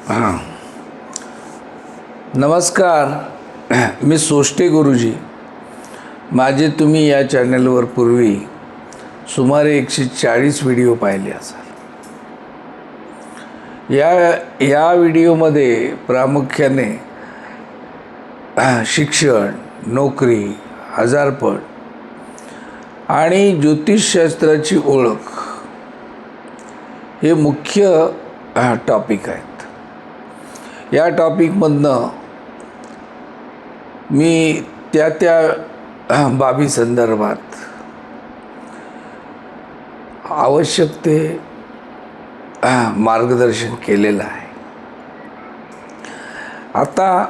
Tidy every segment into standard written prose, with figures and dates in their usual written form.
हां, नमस्कार. मी सोष्टे गुरुजी. माझे तुम्ही या चॅनलवर पूर्वी सुमारे 140 व्हिडिओ पाहिले असाल. या व्हिडिओमध्ये प्रामुख्याने शिक्षण, नोकरी, आजारपण आणि ज्योतिषशास्त्राची ओळख हे मुख्य टॉपिक आहेत. या टॉपिकमधनं मी त्या बाबी संदर्भात आवश्यक ते मार्गदर्शन केलेलं आहे. आता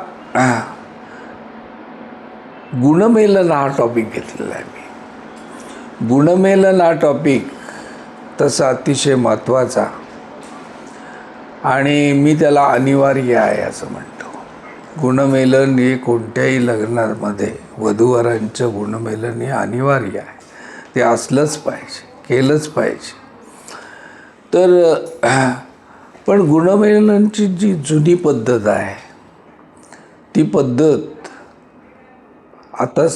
गुणमेलन हा टॉपिक घेतलेला आहे मी. गुणमेलन हा टॉपिक तसा अतिशय महत्त्वाचा आणि मी त्याला अनिवार्य आहे असं म्हणतो. गुणमेलन हे कोणत्याही लग्नामध्ये वधूवरांचं गुणमेलन हे अनिवार्य आहे. ते असलंच पाहिजे, केलंच पाहिजे. तर पण गुणमेलनाची जी जुनी पद्धत आहे ती पद्धत आता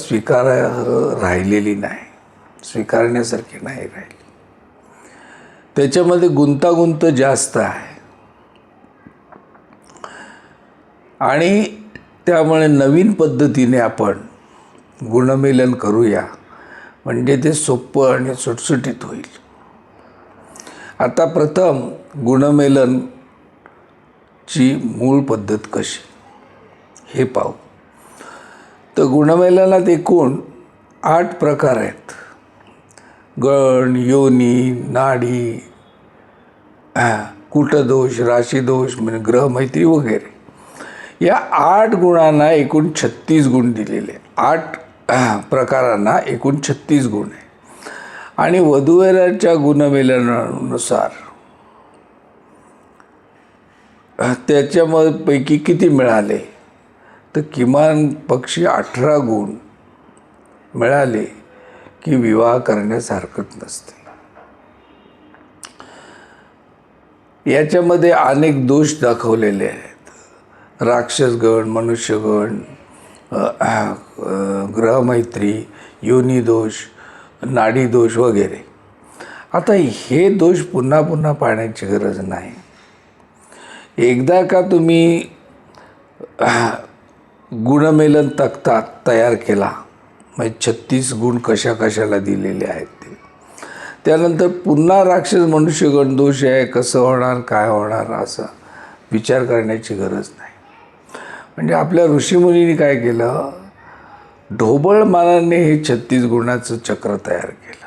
राहिलेली नाही, स्वीकारण्यासारखी नाही राहिली. त्याच्यामध्ये गुंतागुंत जास्त आहे आणि त्यामुळे नवीन पद्धतीने आपण गुणमेलन करूया म्हणजे ते सोपं आणि सुटसुटीत होईल. आता प्रथम गुणमेलनची मूळ पद्धत कशी हे पाहू. तर गुणमेलनात एकूण 8 प्रकार आहेत. गण, योनी, नाडी, कुटदोष, राशीदोष म्हणजे ग्रहमैत्री वगैरे. या 8 गुणांना एकूण 36 गुण दिलेले. 8 प्रकारांना एकूण 36 गुण आहे. आणि वधूवराच्या गुणमेलनानुसार त्याच्यापैकी किती मिळाले तर किमान पक्षी 18 गुण मिळाले की विवाह करण्यास हरकत नसते. याच्यामध्ये अनेक दोष दाखवलेले आहेत. राक्षसगण, मनुष्यगण, ग्रहमैत्री, योनिदोष, नाडीदोष वगैरे. आता हे दोष पुन्हा पुन्हा पाहण्याची गरज नाही. एकदा का तुम्ही गुणमेलन तक्ता तयार केला म्हणजे 36 गुण कशा कशाला दिलेले आहेत ते, त्यानंतर पुन्हा राक्षस मनुष्यगण दोष आहे, कसं होणार, काय होणार असा विचार करण्याची गरज नाही. म्हणजे आपल्या ऋषीमुनींनी काय केलं, ढोबळ मानाने हे 36 गुणाचं चक्र तयार केलं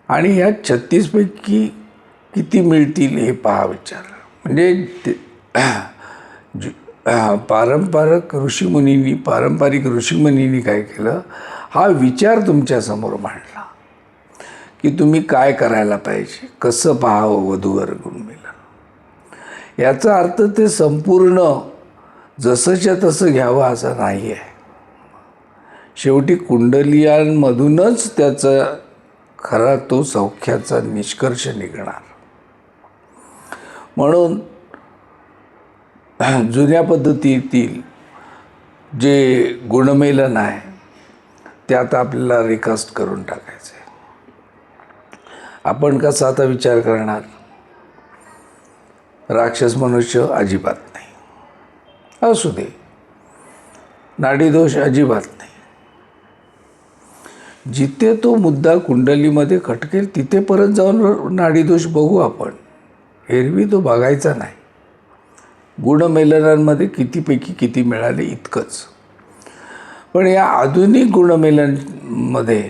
आणि ह्या 36 पैकी किती मिळतील हे पहा विचार. म्हणजे पारंपरिक ऋषीमुनींनी काय केलं, हा विचार तुमच्यासमोर मांडला की तुम्ही काय करायला पाहिजे, कसं पाहावं वधूवर गुणमेलन. याचा अर्थ ते संपूर्ण जसंच्या तसं घ्यावं असं नाही आहे. शेवटी कुंडलियांमधूनच त्याचा खरा तो सौख्याचा निष्कर्ष निघणार. म्हणून जुन्या पद्धतीतील जे गुणमेलन आहे ते आता आपल्याला रिकास्ट करून टाकायचं आहे. आपण कसा आता विचार करणार, राक्षस मनुष्य अजिबात नाही, असू दे. नाडीदोष अजिबात नाही. जिथे तो मुद्दा कुंडलीमध्ये खटकेल तिथे परत जाऊन नाडीदोष बघू आपण. एरवी तो बघायचा नाही. गुणमेलनांमध्ये कितीपैकी किती मिळाले इतकंच. पण या आधुनिक गुणमेलनमध्ये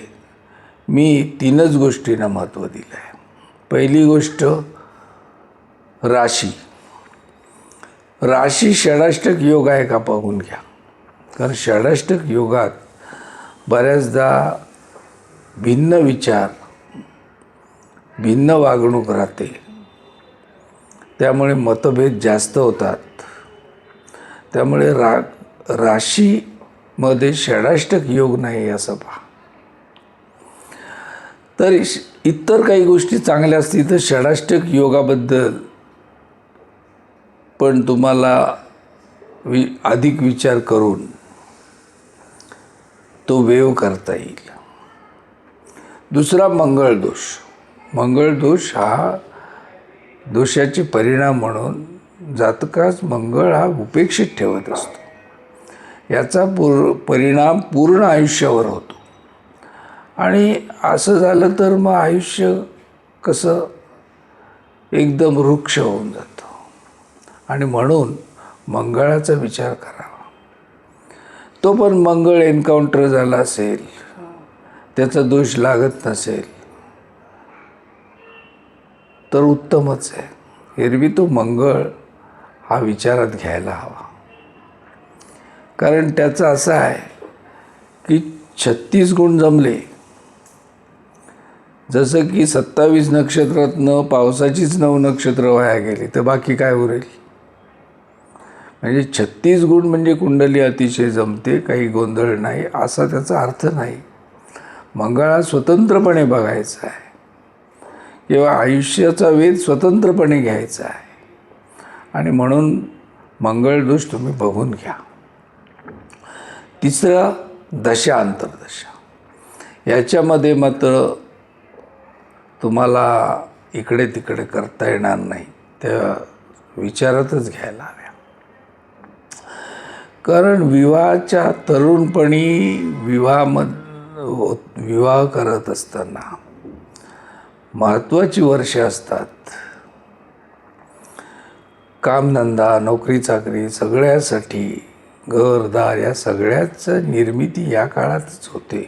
मी 3च गोष्टींना महत्त्व दिलं आहे. पहिली गोष्ट राशी षडाष्टक योग आहे का पाहून घ्या. कारण षडाष्टक योगात बऱ्याचदा भिन्न विचार, भिन्न वागणूक राहते. त्यामुळे मतभेद जास्त होतात. त्यामुळे राशीमध्ये षडाष्टक योग नाही असं पहा. तर इतर काही गोष्टी चांगल्या असतील तर षडाष्टक योगाबद्दल पण तुम्हाला अधिक विचार करून तो वेव करता येईल. दुसरा मंगळ दोष. मंगळ दोष हा दोषाचे परिणाम म्हणून जातकास मंगळ हा उपेक्षित ठेवत असतो. याचा परिणाम पूर्ण आयुष्यावर होतो. आणि असं झालं तर मग आयुष्य कसं एकदम वृक्ष होऊन जातं. आणि म्हणून मंगळाचा विचार करावा. तो पण मंगळ एन्काउंटर झाला असेल, त्याचा दोष लागत नसेल तर उत्तमच आहे. एरवी तो मंगळ हा विचारात घ्यायला हवा. कारण त्याचं असं आहे की 36 गुण जमले. जसं की 27 नक्षत्रातनं पावसाचीच 9 नक्षत्र वाया गेली तर बाकी काय उरेल. म्हणजे 36 गुण म्हणजे कुंडली अतिशय जमते, काही गोंधळ नाही असा त्याचा अर्थ नाही. मंगळा स्वतंत्रपणे बघायचा आहे किंवा आयुष्याचा वेध स्वतंत्रपणे घ्यायचा आहे. आणि म्हणून मंगळ दोष तुम्ही बघून घ्या. तिसरा दशा अंतर्दशा. याच्यामध्ये मात्र तुम्हाला इकडे तिकडे करता येणार नाही, त्या विचारातच घ्यायला हव्या. कारण विवाहाच्या तरुणपणी विवाह करत असताना महत्त्वाची वर्षे असतात. कामधंदा, नोकरी चाकरी सगळ्यासाठी, घरदार या सगळ्याचं निर्मिती या काळातच होते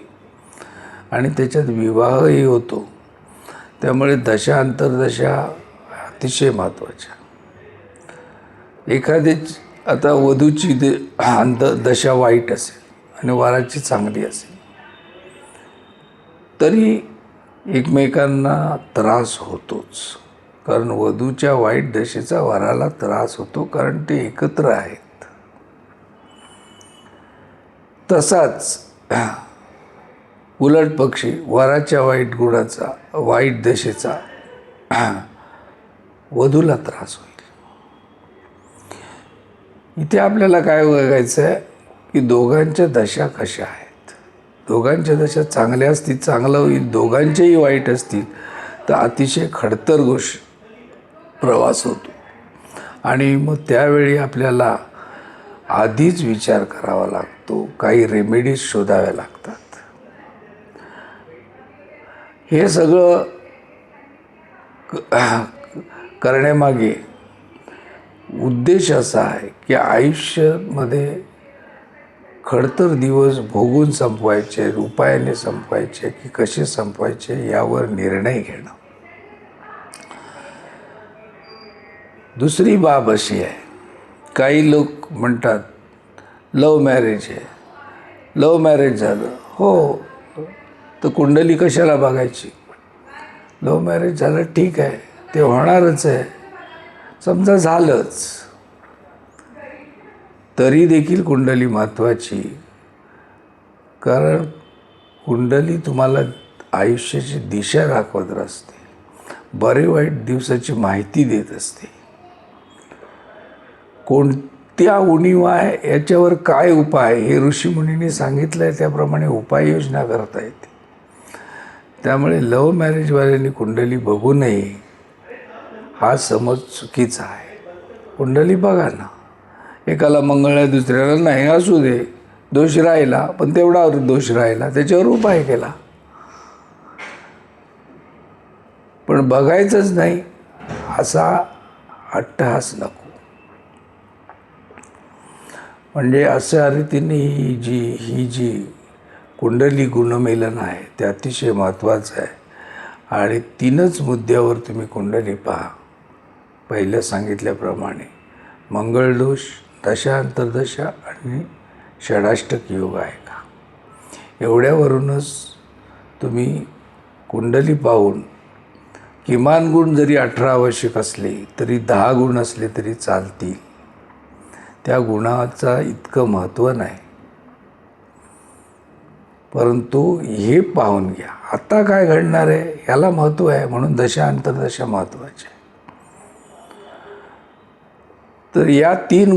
आणि त्याच्यात विवाहही होतो. त्यामुळे दशा अंतर्दशा अतिशय महत्त्वाच्या. एखादी आता वधूची दशा वाईट असेल आणि वराची चांगली असेल तरी एकमेकांना त्रास होतोच. कारण वधूच्या वाईट दशेचा वराला त्रास होतो, कारण ते एकत्र आहेत. तसाच उलट पक्षी वराच्या वाईट गुणाचा, वाईट दशेचा वधूला त्रास होईल. इथे आपल्याला काय बघायचं आहे की दोघांच्या दशा कशा आहेत. दोघांच्या दशा चांगल्या असतील चांगलं होईल, दोघांच्याही वाईट असतील तर अतिशय खडतर प्रवास होतो. आणि मग त्यावेळी आपल्याला आधीच विचार करावा लागतो, काही रेमेडीज शोधाव्या लागतात. हे सगळं करण्यामागे उद्देश असा आहे की आयुष्यामध्ये खडतर दिवस भोगून संपवायचे, उपायाने संपवायचे की कसे संपवायचे यावर निर्णय घेणं. दुसरी बाब अशी आहे, काही लोक म्हणतात लव्ह मॅरेज आहे. लव्ह मॅरेज झालं, हो तर कुंडली कशाला बघायची. लव्ह मॅरेज झालं ठीक आहे, ते होणारच आहे. समजा झालंच तरी देखील कुंडली महत्त्वाची. कारण कुंडली तुम्हाला आयुष्याची दिशा दाखवत असते, बरे वाईट दिवसाची माहिती देत असते. कोणत्या उणीवा आहे याच्यावर काय उपाय हे ऋषीमुनींनी सांगितलं आहे, त्याप्रमाणे उपाययोजना करता येते. त्यामुळे लव्ह मॅरेजवाल्यांनी कुंडली बघू नये हा समज चुकीचा आहे. कुंडली बघा ना, एकाला मंगळ आहे दुसऱ्याला नाही, असू दे, दोष राहिला पण तेवढा दोष राहिला त्याच्यावर उपाय केला. पण बघायचंच नाही असा अट्टहास नको. म्हणजे अशा रीतीने ही जी कुंडली गुणमेलन आहे ते अतिशय महत्त्वाचं आहे. आणि 3च मुद्द्यावर तुम्ही कुंडली पहा. पहिलं सांगितल्याप्रमाणे मंगळदोष, दशा अंतर्दशा आणि षडाष्टक योग आहे का, एवढ्यावरूनच तुम्ही कुंडली पाहून किमान गुण जरी 18 आवश्यक असले तरी 10 गुण असले तरी चालतील. त्या गुणाचा इतकं महत्त्व नाही. परंतु हे पाहून घ्या आता काय घडणार आहे याला महत्त्व आहे, म्हणून दशा अंतर्दशा महत्त्वाची आहे. तर या 3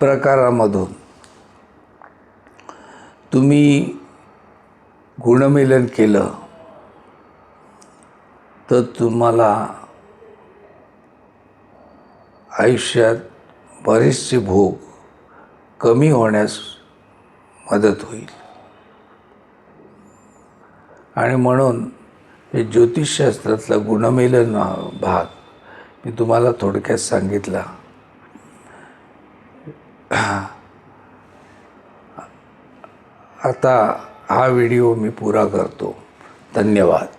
प्रकारामधून तुम्ही गुणमेलन केलं तर तुम्हाला आयुष्यात बरेचसे भोग कमी होण्यास मदत होईल. आणि म्हणून हे ज्योतिषशास्त्रातला गुणमेलन भाग मी तुम्हाला थोडक्यात सांगितला. आता हा व्हिडिओ मी पुरा करतो. धन्यवाद.